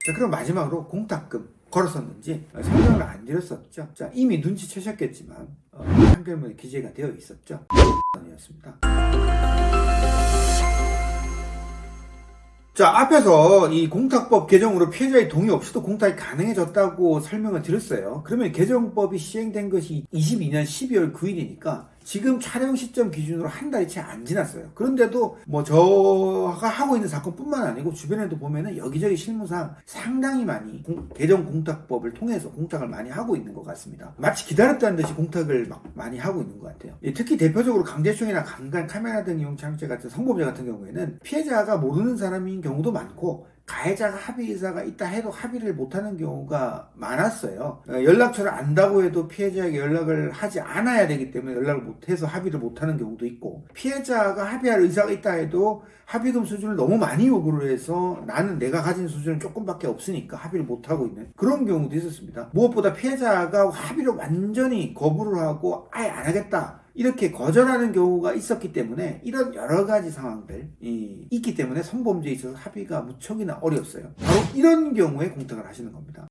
자, 그럼 마지막으로 공탁금 걸었었는지 설명을 안 드렸었죠. 자, 이미 눈치채셨겠지만 판결문에 기재가 되어 있었죠. 였습니다. 자, 앞에서 이 공탁법 개정으로 피해자의 동의 없이도 공탁이 가능해졌다고 설명을 드렸어요. 그러면 개정법이 시행된 것이 22년 12월 9일이니까 지금 촬영 시점 기준으로 한 달이 채 안 지났어요. 그런데도 뭐 저가 하고 있는 사건뿐만 아니고 주변에도 보면은 여기저기 실무상 상당히 많이 개정 공탁법을 통해서 공탁을 많이 하고 있는 것 같습니다. 마치 기다렸다는 듯이 공탁을 막 많이 하고 있는 것 같아요. 특히 대표적으로 강제추행이나 강간, 카메라 등 이용 장치 같은 성범죄 같은 경우에는 피해자가 모르는 사람인 경우도 많고 가해자가 합의 의사가 있다 해도 합의를 못하는 경우가 많았어요. 연락처를 안다고 해도 피해자에게 연락을 하지 않아야 되기 때문에 연락을 못해서 합의를 못하는 경우도 있고, 피해자가 합의할 의사가 있다 해도 합의금 수준을 너무 많이 요구를 해서 나는 내가 가진 수준은 조금밖에 없으니까 합의를 못하고 있는 그런 경우도 있었습니다. 무엇보다 피해자가 합의를 완전히 거부를 하고 아예 안 하겠다 이렇게 거절하는 경우가 있었기 때문에 이런 여러 가지 상황들이 있기 때문에 성범죄에 있어서 합의가 무척이나 어려웠어요. 바로 이런 경우에 공탁을 하시는 겁니다.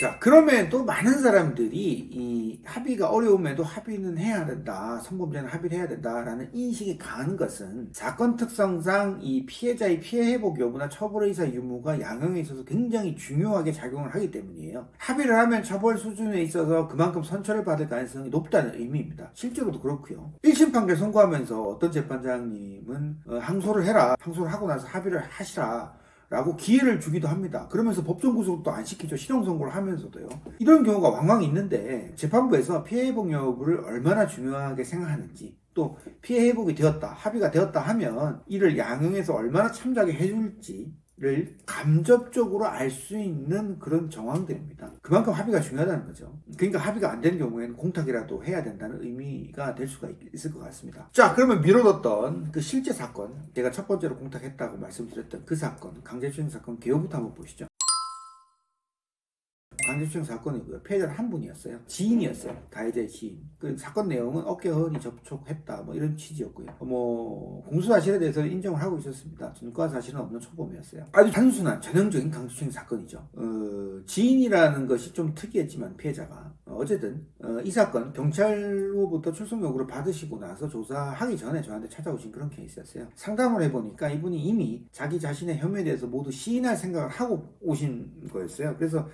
자, 그러면 또 많은 사람들이 이 합의가 어려움에도 합의는 해야 된다, 성범죄는 합의를 해야 된다라는 인식이 강한 것은 사건 특성상 이 피해자의 피해 회복 여부나 처벌 의사 유무가 양형에 있어서 굉장히 중요하게 작용을 하기 때문이에요. 합의를 하면 처벌 수준에 있어서 그만큼 선처를 받을 가능성이 높다는 의미입니다. 실제로도 그렇고요. 1심 판결 선고하면서 어떤 재판장님은 항소를 해라, 항소를 하고 나서 합의를 하시라 라고 기회를 주기도 합니다. 그러면서 법정 구속도 안 시키죠. 실형 선고를 하면서도요. 이런 경우가 왕왕 있는데 재판부에서 피해 회복 여부를 얼마나 중요하게 생각하는지, 또 피해 회복이 되었다, 합의가 되었다 하면 이를 양형에서 얼마나 참작에 해줄지를 간접적으로 알 수 있는 그런 정황들입니다. 그만큼 합의가 중요하다는 거죠. 그러니까 합의가 안 된 경우에는 공탁이라도 해야 된다는 의미가 될 수가 있을 것 같습니다. 자, 그러면 미뤄뒀던 그 실제 사건, 제가 첫 번째로 공탁했다고 말씀드렸던 그 사건, 강제추행 사건 개요부터 한번 보시죠. 강제추행 사건이고요. 피해자는 한 분이었어요. 지인이었어요. 가해자의 지인. 그 사건 내용은 어깨 허리 접촉했다, 뭐 이런 취지였고요. 뭐 공소 사실에 대해서 인정을 하고 있었습니다. 전과 사실은 없는 초범이었어요. 아주 단순한 전형적인 강제추행 사건이죠. 지인이라는 것이 좀 특이했지만 피해자가 어쨌든 이 사건 경찰로부터 출석 요구를 받으시고 나서 조사하기 전에 저한테 찾아오신 그런 케이스였어요. 상담을 해보니까 이분이 이미 자기 자신의 혐의에 대해서 모두 시인할 생각을 하고 오신 거였어요. 그래서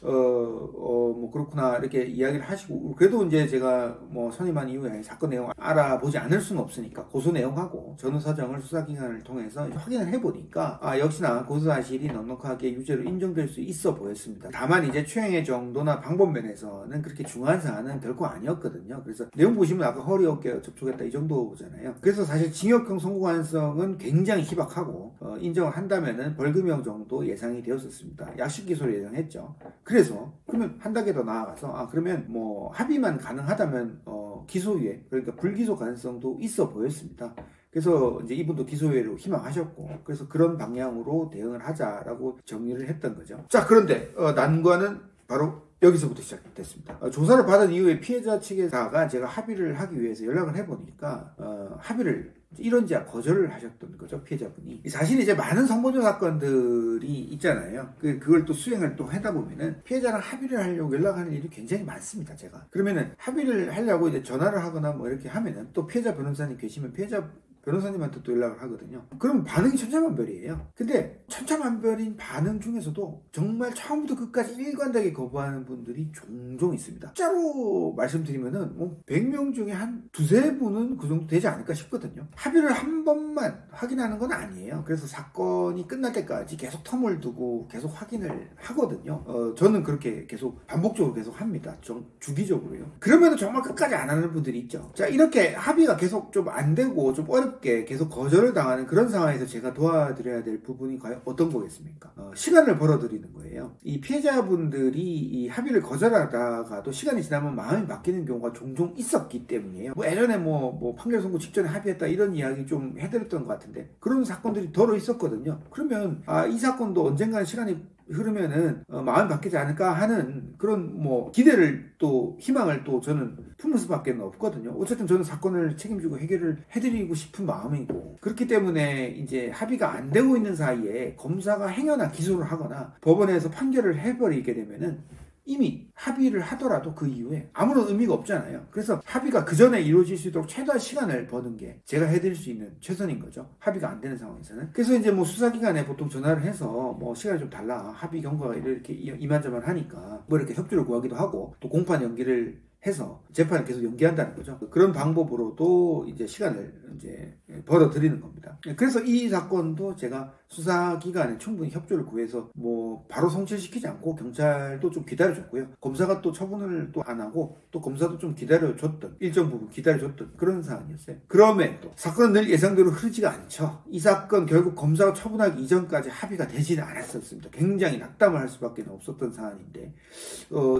뭐 그렇구나 이렇게 이야기를 하시고, 그래도 이제 제가 뭐 선임한 이후에 사건 내용을 알아보지 않을 수는 없으니까 고소 내용하고 전후 사정을 수사기관을 통해서 확인을 해보니까 역시나 고소 사실이 넉넉하게 유죄로 인정될 수 있어 보였습니다. 다만 이제 추행의 정도나 방법 면에서는 그렇게 중요한 사안은 결코 아니었거든요. 그래서 내용 보시면 아까 허리 어깨 접촉했다 이 정도잖아요. 그래서 사실 징역형 선고 가능성은 굉장히 희박하고 인정을 한다면은 벌금형 정도 예상이 되었었습니다. 약식 기소를 예상했죠. 그래서 그러면 한 단계 더 나아가서 그러면 뭐 합의만 가능하다면 기소유예, 그러니까 불기소 가능성도 있어 보였습니다. 그래서 이제 이분도 기소유예로 희망하셨고, 그래서 그런 방향으로 대응을 하자라고 정리를 했던 거죠. 자, 그런데 난관은 바로 여기서부터 시작됐습니다. 조사를 받은 이후에 피해자 측에다가 제가 합의를 하기 위해서 연락을 해보니까 합의를 이런지야 거절을 하셨던 거죠, 피해자분이. 사실 이제 많은 성범죄 사건들이 있잖아요. 그걸 또 수행을 또 하다 보면은 피해자랑 합의를 하려고 연락하는 일이 굉장히 많습니다, 제가. 그러면은 합의를 하려고 이제 전화를 하거나 뭐 이렇게 하면은 또 피해자 변호사님 계시면 피해자 변호사님한테 또 연락을 하거든요. 그럼 반응이 천차만별이에요. 근데 천차만별인 반응 중에서도 정말 처음부터 끝까지 일관되게 거부하는 분들이 종종 있습니다. 숫자로 말씀드리면은 뭐 100명 중에 한 두세 분은 그 정도 되지 않을까 싶거든요. 합의를 한 번만 확인하는 건 아니에요. 그래서 사건이 끝날 때까지 계속 텀을 두고 계속 확인을 하거든요. 저는 그렇게 계속 반복적으로 계속 합니다. 좀 주기적으로요. 그러면 정말 끝까지 안 하는 분들이 있죠. 자, 이렇게 합의가 계속 좀 안 되고 좀 어렵게 계속 거절을 당하는 그런 상황에서 제가 도와드려야 될 부분이 과연 어떤 거겠습니까? 시간을 벌어들이는 거예요. 이 피해자분들이 이 합의를 거절하다가도 시간이 지나면 마음이 바뀌는 경우가 종종 있었기 때문이에요. 뭐 예전에 뭐 판결 선고 직전에 합의했다 이런 이야기 좀 해드렸던 것 같은데 그런 사건들이 더러 있었거든요. 그러면 이 사건도 언젠가는 시간이 흐르면은 마음이 바뀌지 않을까 하는 그런 뭐 기대를 또 희망을 또 저는 품을 수밖에 없거든요. 어쨌든 저는 사건을 책임지고 해결을 해드리고 싶은 마음이고, 그렇기 때문에 이제 합의가 안 되고 있는 사이에 검사가 행여나 기소를 하거나 법원에서 판결을 해버리게 되면은 이미 합의를 하더라도 그 이후에 아무런 의미가 없잖아요. 그래서 합의가 그 전에 이루어질 수 있도록 최대한 시간을 버는 게 제가 해드릴 수 있는 최선인 거죠. 합의가 안 되는 상황에서는. 그래서 이제 뭐 수사기관에 보통 전화를 해서 뭐 시간이 좀 달라, 합의 경과가 이렇게 이만저만 하니까 뭐 이렇게 협조를 구하기도 하고, 또 공판 연기를 해서 재판을 계속 연기한다는 거죠. 그런 방법으로도 이제 시간을 이제 벌어들이는 겁니다. 그래서 이 사건도 제가 수사기관에 충분히 협조를 구해서 뭐 바로 송치시키지 않고 경찰도 좀 기다려줬고요. 검사가 또 처분을 또 안 하고 또 검사도 좀 기다려줬던, 일정 부분 기다려줬던 그런 상황이었어요. 그럼에도 사건은 늘 예상대로 흐르지가 않죠. 이 사건 결국 검사가 처분하기 이전까지 합의가 되지는 않았었습니다. 굉장히 낙담을 할 수밖에 없었던 상황인데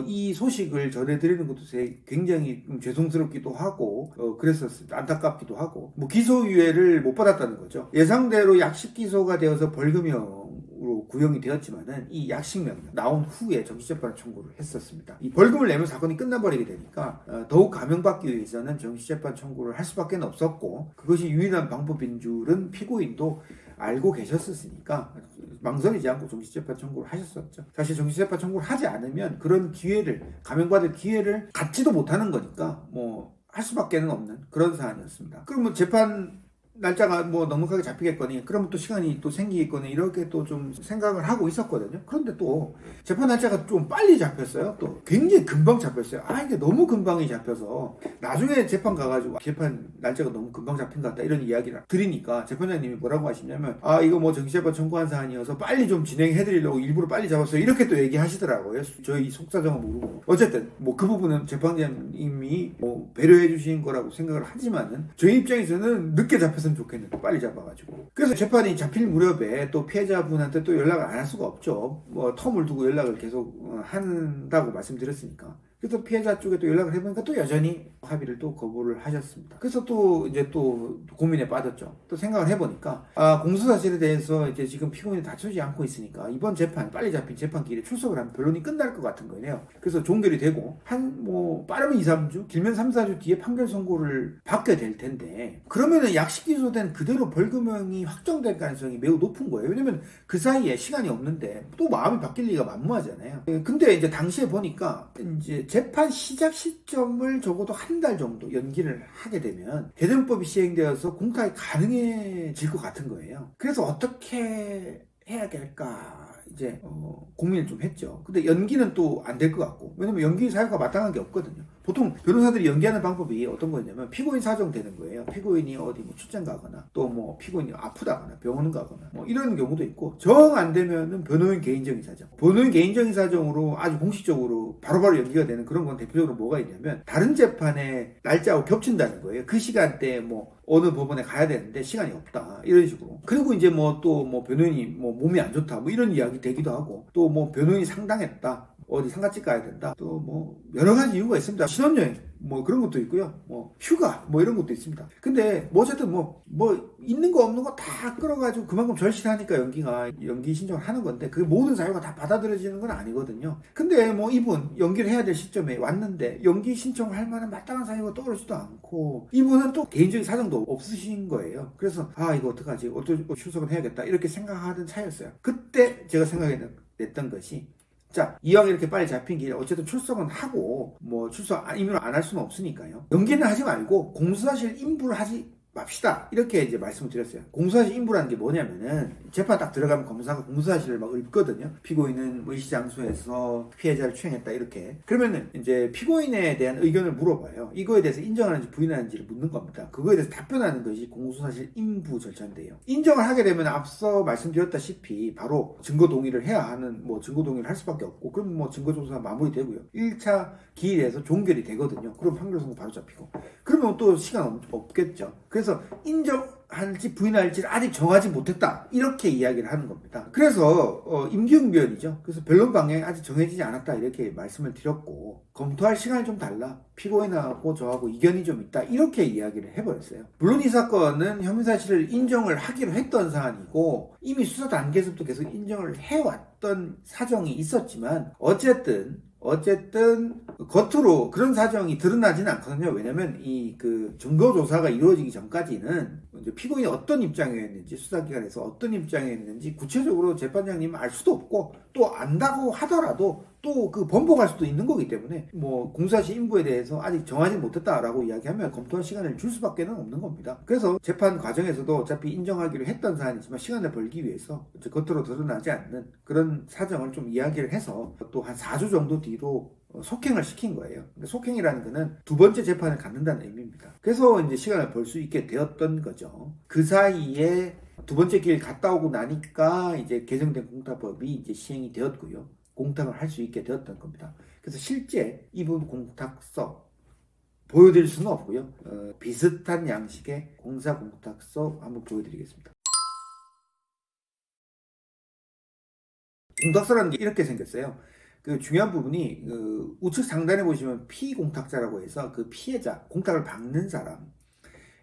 이 소식을 전해드리는 것도 굉장히 죄송스럽기도 하고 그랬었습니다. 안타깝기도 하고, 뭐 기소유예를 못 받았다는 거죠. 예상대로 약식 기소가 되어서 벌금형으로 구형이 되었지만은 이 약식명 나온 후에 정식재판 청구를 했었습니다. 이 벌금을 내면 사건이 끝나버리게 되니까 더욱 감형받기 위해서는 정식재판 청구를 할 수밖에 없었고, 그것이 유일한 방법인 줄은 피고인도 알고 계셨으니까 망설이지 않고 정식재판 청구를 하셨었죠. 사실 정식재판 청구를 하지 않으면 그런 기회를, 감형받을 기회를 갖지도 못하는 거니까 뭐 할 수밖에 없는 그런 사안이었습니다. 그러면 재판 날짜가 뭐 넉넉하게 잡히겠거니, 그러면 또 시간이 또 생기겠거니, 이렇게 또 좀 생각을 하고 있었거든요. 그런데 또 재판 날짜가 좀 빨리 잡혔어요. 또 굉장히 금방 잡혔어요. 이게 너무 금방이 잡혀서 나중에 재판 가가지고 재판 날짜가 너무 금방 잡힌 것 같다, 이런 이야기를 드리니까 재판장님이 뭐라고 하시냐면, 이거 뭐 정식재판 청구한 사안이어서 빨리 좀 진행해드리려고 일부러 빨리 잡았어요, 이렇게 또 얘기하시더라고요. 저희 속사정은 모르고. 어쨌든 뭐 그 부분은 재판장님이 뭐 배려해 주신 거라고 생각을 하지만은 저희 입장에서는 늦게 잡혀서 좋겠는데 빨리 잡아가지고. 그래서 재판이 잡힐 무렵에 또 피해자분한테 또 연락을 안 할 수가 없죠. 뭐 텀을 두고 연락을 계속 한다고 말씀드렸으니까. 그래서 피해자 쪽에 또 연락을 해보니까 또 여전히 합의를 또 거부를 하셨습니다. 그래서 또 이제 또 고민에 빠졌죠. 또 생각을 해보니까 공소 사실에 대해서 이제 지금 피고인이 다투지 않고 있으니까 이번 재판, 빨리 잡힌 재판기일에 출석을 하면 변론이 끝날 것 같은 거예요. 그래서 종결이 되고 뭐 빠르면 2, 3주, 길면 3, 4주 뒤에 판결 선고를 받게 될 텐데, 그러면은 약식 기소된 그대로 벌금형이 확정될 가능성이 매우 높은 거예요. 왜냐면 그 사이에 시간이 없는데 또 마음이 바뀔 리가 만무하잖아요. 근데 이제 당시에 보니까 이제 재판 시작 시점을 적어도 한 달 정도 연기를 하게 되면 개정법이 시행되어서 공탁이 가능해질 것 같은 거예요. 그래서 어떻게 해야 될까 이제 고민을 좀 했죠. 근데 연기는 또 안 될 것 같고, 왜냐면 연기 사유가 마땅한 게 없거든요. 보통 변호사들이 연기하는 방법이 어떤 거냐면 피고인 사정 되는 거예요. 피고인이 어디 뭐 출장 가거나, 또 뭐 피고인이 아프다거나 병원 가거나 뭐 이런 경우도 있고, 정 안 되면은 변호인 개인적인 사정. 변호인 개인적인 사정으로 아주 공식적으로 바로바로 연기가 되는 그런 건 대표적으로 뭐가 있냐면, 다른 재판의 날짜하고 겹친다는 거예요. 그 시간대에 뭐 어느 법원에 가야 되는데 시간이 없다, 이런 식으로. 그리고 이제 뭐 또 뭐 변호인이 뭐 몸이 안 좋다, 뭐 이런 이야기 되기도 하고, 또 뭐 변호인이 상당했다, 어디 상가집 가야 된다, 또 뭐 여러 가지 이유가 있습니다. 신혼여행 뭐 그런 것도 있고요, 뭐 휴가 뭐 이런 것도 있습니다. 근데 뭐 어쨌든 뭐 있는 거 없는 거 다 끌어가지고 그만큼 절실하니까 연기 신청을 하는 건데, 그 모든 사유가 다 받아들여지는 건 아니거든요. 근데 뭐 이분 연기를 해야 될 시점에 왔는데 연기 신청을 할 만한 마땅한 사유가 떠오르지도 않고, 이분은 또 개인적인 사정도 없으신 거예요. 그래서 이거 어떡하지, 출석은 해야겠다, 이렇게 생각하던 차였어요. 그때 제가 생각했던 것이, 자, 이왕 이렇게 빨리 잡힌 길에 어쨌든 출석은 하고, 뭐 출석 임의로 안 할 수는 없으니까요. 연기는 하지 말고 공소사실 인부를 하지 맙시다, 이렇게 이제 말씀을 드렸어요. 공소사실 인부라는 게 뭐냐면은, 재판 딱 들어가면 검사가 공소사실을 막 읽거든요. 피고인은 의시장소에서 피해자를 추행했다, 이렇게. 그러면은 이제 피고인에 대한 의견을 물어봐요. 이거에 대해서 인정하는지 부인하는지를 묻는 겁니다. 그거에 대해서 답변하는 것이 공소사실 인부 절차인데요. 인정을 하게 되면 앞서 말씀드렸다시피 바로 증거 동의를 해야 하는, 뭐 증거 동의를 할 수밖에 없고, 그럼 뭐 증거 조사가 마무리되고요. 1차 기일에서 종결이 되거든요. 그럼 판결 선고 바로 잡히고. 그러면 또 시간 없겠죠. 그래서 인정 할지 부인할지를 아직 정하지 못했다. 이렇게 이야기를 하는 겁니다. 그래서 임기응 위원이죠. 그래서 변론 방향이 아직 정해지지 않았다. 이렇게 말씀을 드렸고 검토할 시간이 좀 달라. 피고인하고 저하고 이견이 좀 있다. 이렇게 이야기를 해버렸어요. 물론 이 사건은 혐의 사실을 인정을 하기로 했던 사안이고 이미 수사 단계에서부터 계속 인정을 해왔던 사정이 있었지만 어쨌든 겉으로 그런 사정이 드러나지는 않거든요. 왜냐면 이 그 증거 조사가 이루어지기 전까지는 이제 피고인이 어떤 입장이었는지 수사기관에서 어떤 입장이었는지 구체적으로 재판장님은 알 수도 없고 또 안다고 하더라도 또 그 번복할 수도 있는 거기 때문에 뭐 공사시 인부에 대해서 아직 정하지 못했다라고 이야기하면 검토할 시간을 줄 수밖에 없는 겁니다. 그래서 재판 과정에서도 어차피 인정하기로 했던 사안이지만 시간을 벌기 위해서 겉으로 드러나지 않는 그런 사정을 좀 이야기를 해서 또 한 4주 정도 뒤로 속행을 시킨 거예요. 속행이라는 거는 두 번째 재판을 갖는다는 의미입니다. 그래서 이제 시간을 벌 수 있게 되었던 거죠. 그 사이에 두 번째 길 갔다 오고 나니까 이제 개정된 공탁법이 이제 시행이 되었고요. 공탁을 할 수 있게 되었던 겁니다. 그래서 실제 이분 공탁서 보여드릴 수는 없고요. 비슷한 양식의 공사 공탁서 한번 보여드리겠습니다. 공탁서라는 게 이렇게 생겼어요. 그 중요한 부분이 우측 상단에 보시면 피공탁자라고 해서 그 피해자, 공탁을 받는 사람의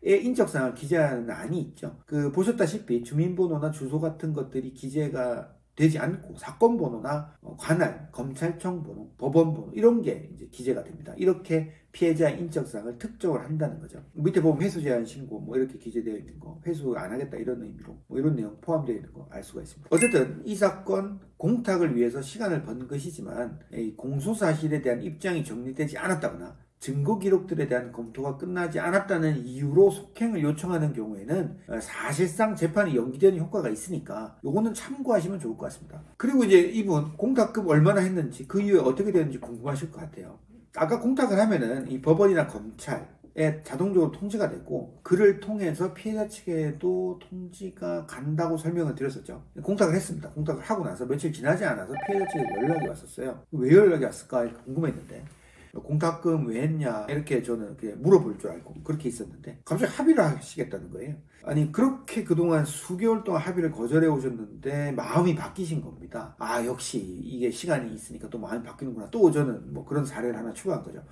인적사항을 기재하는 안이 있죠. 그 보셨다시피 주민번호나 주소 같은 것들이 기재가 되지 않고 사건 번호나 관할, 검찰청 번호, 법원 번호 이런 게 이제 기재가 됩니다. 이렇게 피해자의 인적사항을 특정을 한다는 거죠. 밑에 보면 회수 제한 신고 뭐 이렇게 기재되어 있는 거, 회수 안 하겠다 이런 의미로 뭐 이런 내용 포함되어 있는 거 알 수가 있습니다. 어쨌든 이 사건 공탁을 위해서 시간을 번 것이지만 이 공소 사실에 대한 입장이 정리되지 않았다거나 증거 기록들에 대한 검토가 끝나지 않았다는 이유로 속행을 요청하는 경우에는 사실상 재판이 연기되는 효과가 있으니까 요거는 참고하시면 좋을 것 같습니다. 그리고 이제 이분 공탁금 얼마나 했는지 그 이후에 어떻게 되는지 궁금하실 것 같아요. 아까 공탁을 하면은 이 법원이나 검찰에 자동적으로 통지가 되고 그를 통해서 피해자 측에도 통지가 간다고 설명을 드렸었죠. 공탁을 했습니다. 공탁을 하고 나서 며칠 지나지 않아서 피해자 측에 연락이 왔었어요. 왜 연락이 왔을까 궁금했는데 공탁금 왜 했냐 이렇게 저는 물어볼 줄 알고 그렇게 있었는데 갑자기 합의를 하시겠다는 거예요. 아니 그렇게 그동안 수개월 동안 합의를 거절해 오셨는데 마음이 바뀌신 겁니다. 아 역시 이게 시간이 있으니까 또 마음이 바뀌는구나. 또 저는 뭐 그런 사례를 하나 추가한 거죠.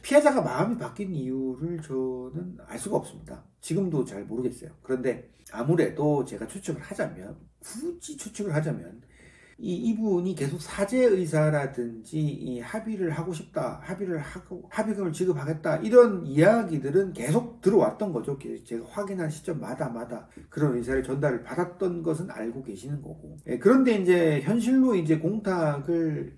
피해자가 마음이 바뀐 이유를 저는 알 수가 없습니다. 지금도 잘 모르겠어요. 그런데 아무래도 제가 추측을 하자면 굳이 추측을 하자면 이분이 계속 사죄 의사라든지 이 합의를 하고 싶다, 합의를 하고 합의금을 지급하겠다 이런 이야기들은 계속 들어왔던 거죠. 제가 확인한 시점마다 그런 의사를 전달을 받았던 것은 알고 계시는 거고. 그런데 이제 현실로 이제 공탁금을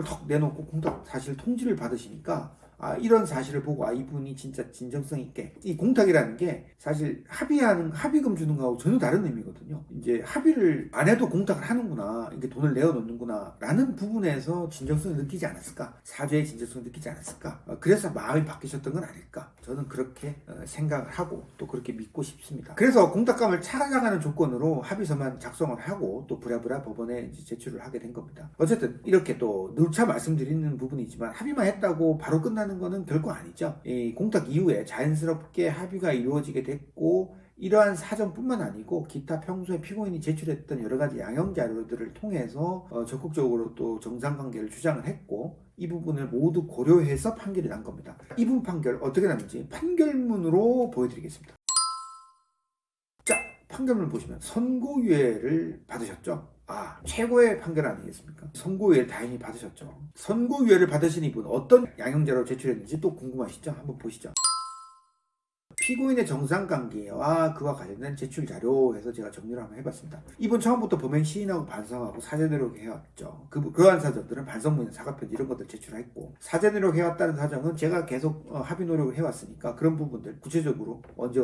턱 내놓고 공탁 사실 통지를 받으시니까 이런 사실을 보고 이분이 진짜 진정성 있게 이 공탁이라는 게 사실 합의금 주는 거하고 전혀 다른 의미거든요. 이제 합의를 안 해도 공탁을 하는구나, 이게 돈을 내어놓는구나 라는 부분에서 진정성을 느끼지 않았을까, 사죄의 진정성을 느끼지 않았을까, 그래서 마음이 바뀌셨던 건 아닐까, 저는 그렇게 생각을 하고 또 그렇게 믿고 싶습니다. 그래서 공탁감을 찾아가는 조건으로 합의서만 작성을 하고 또 부랴부랴 법원에 이제 제출을 하게 된 겁니다. 어쨌든 이렇게 또 누차 말씀드리는 부분이지만 합의만 했다고 바로 끝나는 거는 결코 아니죠. 이 공탁 이후에 자연스럽게 합의가 이루어지게 됐고 이러한 사정뿐만 아니고 기타 평소에 피고인이 제출했던 여러 가지 양형 자료들을 통해서 적극적으로 또 정상관계를 주장을 했고 이 부분을 모두 고려해서 판결이 난 겁니다. 이분 판결 어떻게 났는지 판결문으로 보여드리겠습니다. 자, 판결문 보시면 선고유예를 받으셨죠? 최고의 판결 아니겠습니까? 선고유예를 다행히 받으셨죠. 선고유예를 받으신 이분 어떤 양형자료 제출했는지 또 궁금하시죠? 한번 보시죠. 피고인의 정상관계와 그와 관련된 제출 자료에서 제가 정리를 한번 해봤습니다. 이번 처음부터 범행 시인하고 반성하고 사죄 노력해왔죠. 그러한 사정들은 반성문, 사과편지 이런 것들 제출했고 사죄 노력해왔다는 사정은 제가 계속 합의 노력을 해왔으니까 그런 부분들 구체적으로 언제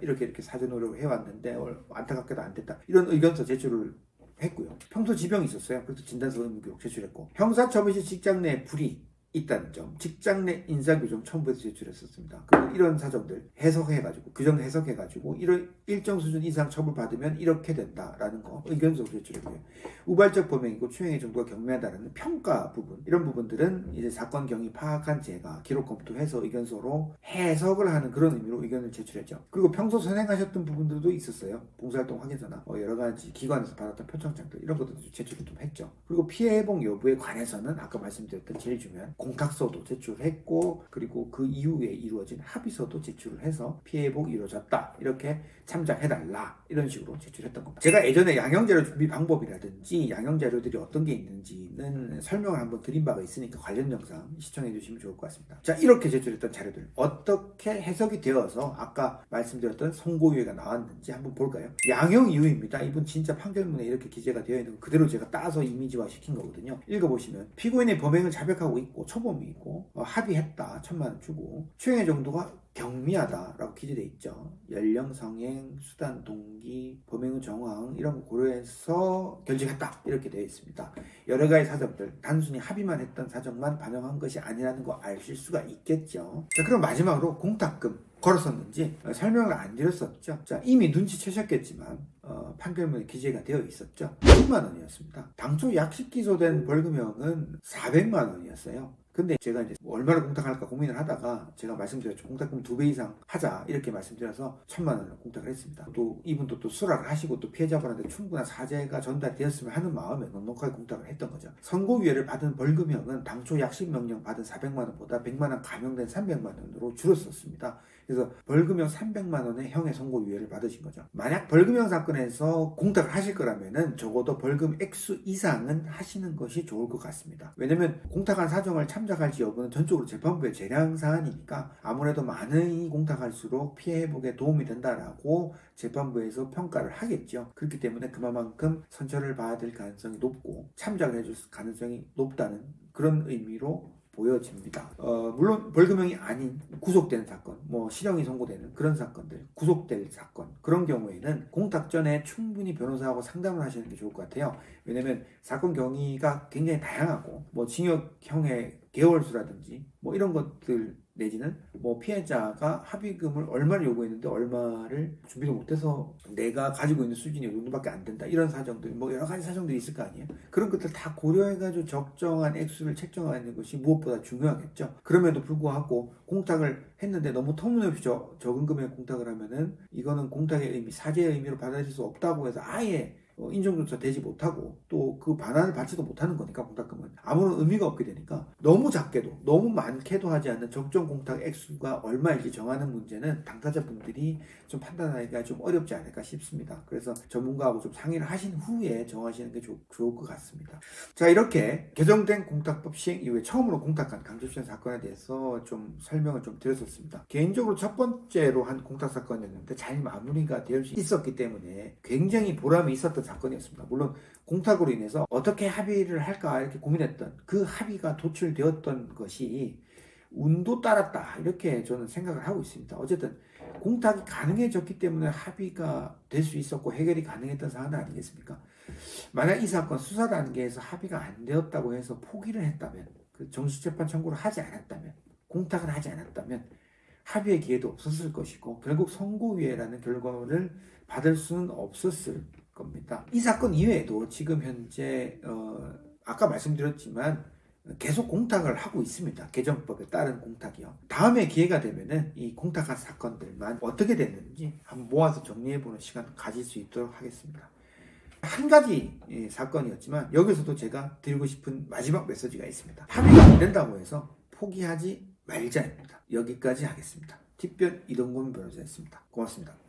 이렇게 사죄 노력을 해왔는데 안타깝게도 안 됐다 이런 의견서 제출을 했고요. 평소 지병이 있었어요. 그래서 진단서 의무교육 제출했고 형사처벌시 직장 내 불이익 있다는 점, 직장 내 인사규정 첨부해서 제출했었습니다. 그리고 이런 사정들 해석해가지고 규정 해석해가지고 이런 일정 수준 이상 처벌받으면 이렇게 된다라는 거 의견서로 제출했고요. 우발적 범행이고 추행의 정도가 경미하다는 평가 부분, 이런 부분들은 이제 사건 경위 파악한 제가 기록 검토해서 의견서로 해석을 하는 그런 의미로 의견을 제출했죠. 그리고 평소 선행하셨던 부분들도 있었어요. 봉사활동 확인서나 여러 가지 기관에서 받았던 표창장들 이런 것들도 제출을 좀 했죠. 그리고 피해 회복 여부에 관해서는 아까 말씀드렸던 제일 중요한 공탁서도 제출했고, 그리고 그 이후에 이루어진 합의서도 제출을 해서 피해 회복이 이루어졌다, 이렇게 참작해달라, 이런 식으로 제출했던 겁니다. 제가 예전에 양형자료 준비 방법이라든지 양형자료들이 어떤 게 있는지는 설명을 한번 드린 바가 있으니까 관련 영상 시청해 주시면 좋을 것 같습니다. 자, 이렇게 제출했던 자료들 어떻게 해석이 되어서 아까 말씀드렸던 선고유예가 나왔는지 한번 볼까요? 양형 이유입니다. 이분 진짜 판결문에 이렇게 기재가 되어 있는 거 그대로 제가 따서 이미지화 시킨 거거든요. 읽어보시면 피고인의 범행을 자백하고 있고 초범이 있고 합의했다 1,000만 원 주고 추행의 정도가 경미하다라고 기재되어 있죠. 연령, 성행, 수단, 동기, 범행의 정황 이런 거 고려해서 결정했다 이렇게 되어 있습니다. 여러 가지 사정들, 단순히 합의만 했던 사정만 반영한 것이 아니라는 거 아실 수가 있겠죠. 자, 그럼 마지막으로 공탁금 걸었었는지 설명을 안 드렸었죠. 자, 이미 눈치채셨겠지만 판결문에 기재가 되어 있었죠. 10만 원이었습니다. 당초 약식 기소된 벌금형은 400만 원이었어요. 근데 제가 이제 얼마를 공탁할까 고민을 하다가 제가 말씀드렸죠. 공탁금 2배 이상 하자 이렇게 말씀드려서 1,000만 원을 공탁을 했습니다. 또 이분도 또 수락을 하시고 또 피해자분한테 충분한 사죄가 전달되었으면 하는 마음에 넉넉하게 공탁을 했던 거죠. 선고유예를 받은 벌금형은 당초 약식 명령 받은 400만 원보다 100만 원 감형된 300만 원으로 줄었었습니다. 그래서 벌금형 300만 원의 형의 선고유예를 받으신 거죠. 만약 벌금형 사건에서 공탁을 하실 거라면은 적어도 벌금 액수 이상은 하시는 것이 좋을 것 같습니다. 왜냐면 공탁한 사정을 참작할지 여부는 전적으로 재판부의 재량 사안이니까 아무래도 많이 공탁할수록 피해 회복에 도움이 된다라고 재판부에서 평가를 하겠죠. 그렇기 때문에 그만큼 선처를 받을 가능성이 높고 참작을 해줄 가능성이 높다는 그런 의미로 보여집니다. 물론 벌금형이 아닌 구속되는 사건, 실형이 선고되는 그런 사건들, 구속될 사건, 그런 경우에는 공탁 전에 충분히 변호사하고 상담을 하시는 게 좋을 것 같아요. 왜냐면 사건 경위가 굉장히 다양하고 징역형의 개월수라든지 이런 것들 내지는 피해자가 합의금을 얼마를 요구했는데 얼마를 준비를 못해서 내가 가지고 있는 수준이 이 정도밖에 안 된다, 이런 사정들, 여러 가지 사정들이 있을 거 아니에요. 그런 것들 다 고려해가지고 적정한 액수를 책정하는 것이 무엇보다 중요하겠죠. 그럼에도 불구하고 공탁을 했는데 너무 터무니없이 적은 금액 공탁을 하면은 이거는 공탁의 의미, 사죄의 의미로 받아들일 수 없다고 해서 아예 인정조차 되지 못하고 또 그 반환을 받지도 못하는 거니까 공탁금은 아무런 의미가 없게 되니까 너무 작게도 너무 많게도 하지 않는 적정 공탁 액수가 얼마인지 정하는 문제는 당사자분들이 좀 판단하기가 좀 어렵지 않을까 싶습니다. 그래서 전문가하고 좀 상의를 하신 후에 정하시는 게 좋을 것 같습니다. 자, 이렇게 개정된 공탁법 시행 이후에 처음으로 공탁한 강제추행 사건에 대해서 좀 설명을 좀 드렸었습니다. 개인적으로 첫 번째로 한 공탁 사건이었는데 잘 마무리가 될 수 있었기 때문에 굉장히 보람이 있었던 사건이었습니다. 물론 공탁으로 인해서 어떻게 합의를 할까 이렇게 고민했던 그 합의가 도출되었던 것이 운도 따랐다 이렇게 저는 생각을 하고 있습니다. 어쨌든 공탁이 가능해졌기 때문에 합의가 될 수 있었고 해결이 가능했던 사안 아니겠습니까? 만약 이 사건 수사 단계에서 합의가 안 되었다고 해서 포기를 했다면, 그 정식재판 청구를 하지 않았다면, 공탁을 하지 않았다면 합의의 기회도 없었을 것이고 결국 선고유예라는 결과를 받을 수는 없었을 겁니다. 이 사건 이외에도 지금 현재 아까 말씀드렸지만 계속 공탁을 하고 있습니다. 개정법에 따른 공탁이요. 다음에 기회가 되면은 이 공탁한 사건들만 어떻게 됐는지 한번 모아서 정리해보는 시간 가질 수 있도록 하겠습니다. 한 가지 사건이었지만 여기서도 제가 드리고 싶은 마지막 메시지가 있습니다. 합의가 안 된다고 해서 포기하지 말자입니다. 여기까지 하겠습니다. 팁변 이동건 변호사였습니다. 고맙습니다.